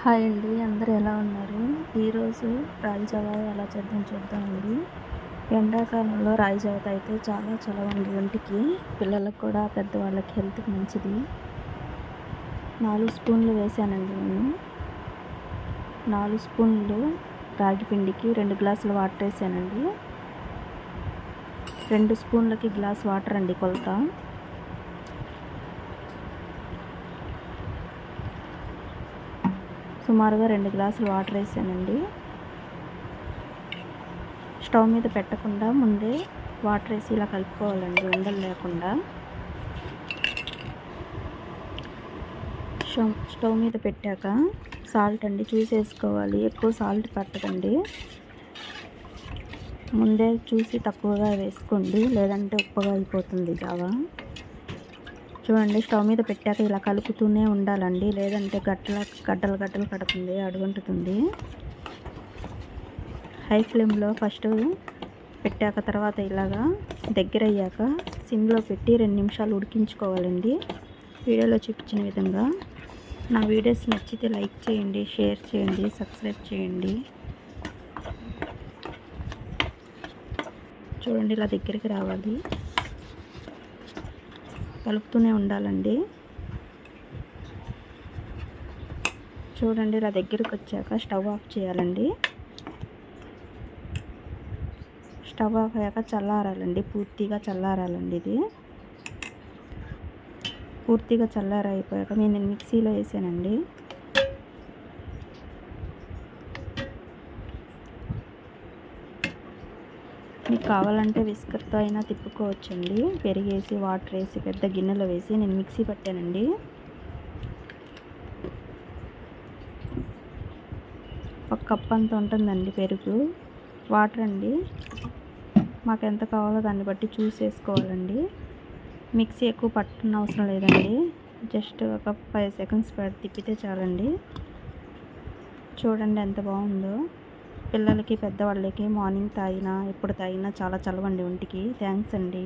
Hi అండి, అందరూ ఎలా ఉన్నారు? ఈరోజు రాగి జావ ఎలా చూద్దామండి. ఎండాకాలంలో రాగి జావ తాగితే చాలా చలవండి ఒంటికి. పిల్లలకు కూడా పెద్దవాళ్ళకి హెల్త్‌కి మంచిది. 4 స్పూన్లు వేసానండి నేను. 4 స్పూన్లు రాగి పిండికి 2 గ్లాసుల వాటర్ వేసానండి. 2 స్పూన్లకి గ్లాస్ వాటర్ అండి కొలత. సుమారుగా 2 గ్లాసులు వాటర్ వేసానండి. స్టవ్ మీద పెట్టకుండా ముందే వాటర్ వేసి ఇలా కలుపుకోవాలండి, ఉండలు లేకుండా. స్టవ్ మీద పెట్టాక సాల్ట్ అండి చూసేసుకోవాలి, ఎక్కువ సాల్ట్ పట్టదండి. ముందే చూసి తక్కువగా వేసుకోండి, లేదంటే ఉప్పుగా అయిపోతుంది జావా. చూడండి, స్టవ్ మీద పెట్టాక ఇలా కలుపుతూనే ఉండాలండి, లేదంటే గడ్డలు కడుతుంది, అడుగంటుతుంది. హై ఫ్లేమ్లో ఫస్ట్ పెట్టాక తర్వాత ఇలాగా దగ్గర అయ్యాక సిమ్లో పెట్టి 2 నిమిషాలు ఉడికించుకోవాలండి. వీడియోలో చూపించిన విధంగా. నా వీడియోస్ నచ్చితే లైక్ చేయండి, షేర్ చేయండి, సబ్స్క్రైబ్ చేయండి. చూడండి, ఇలా దగ్గరికి రావాలి, కలుపుతూనే ఉండాలండి. చూడండి, ఇలా దగ్గరికి వచ్చాక స్టవ్ ఆఫ్ చేయాలండి. స్టవ్ ఆఫ్ అయ్యాక చల్లారాలండి, పూర్తిగా చల్లారాలండి. ఇది పూర్తిగా చల్లారైపోయాక నేను మిక్సీలో వేసానండి. మీకు కావాలంటే విస్కర్తో అయినా తిప్పుకోవచ్చండి. పెరిగేసి వాటర్ వేసి పెద్ద గిన్నెలో వేసి నేను మిక్సీ పట్టానండి. ఒక కప్ అంత ఉంటుందండి పెరుగు. వాటర్ అండి మాకు ఎంత కావాలో దాన్ని బట్టి చూసేసుకోవాలండి. మిక్సీ ఎక్కువ పట్టన అవసరం లేదండి, జస్ట్ ఒక 5 సెకండ్స్ తిప్పితే చాలండి. చూడండి ఎంత బాగుందో. పిల్లలకి పెద్దవాళ్ళకి మార్నింగ్ తాగినా ఎప్పుడు తాగినా చాలా చలవండి ఒంటికి. థ్యాంక్స్ అండి.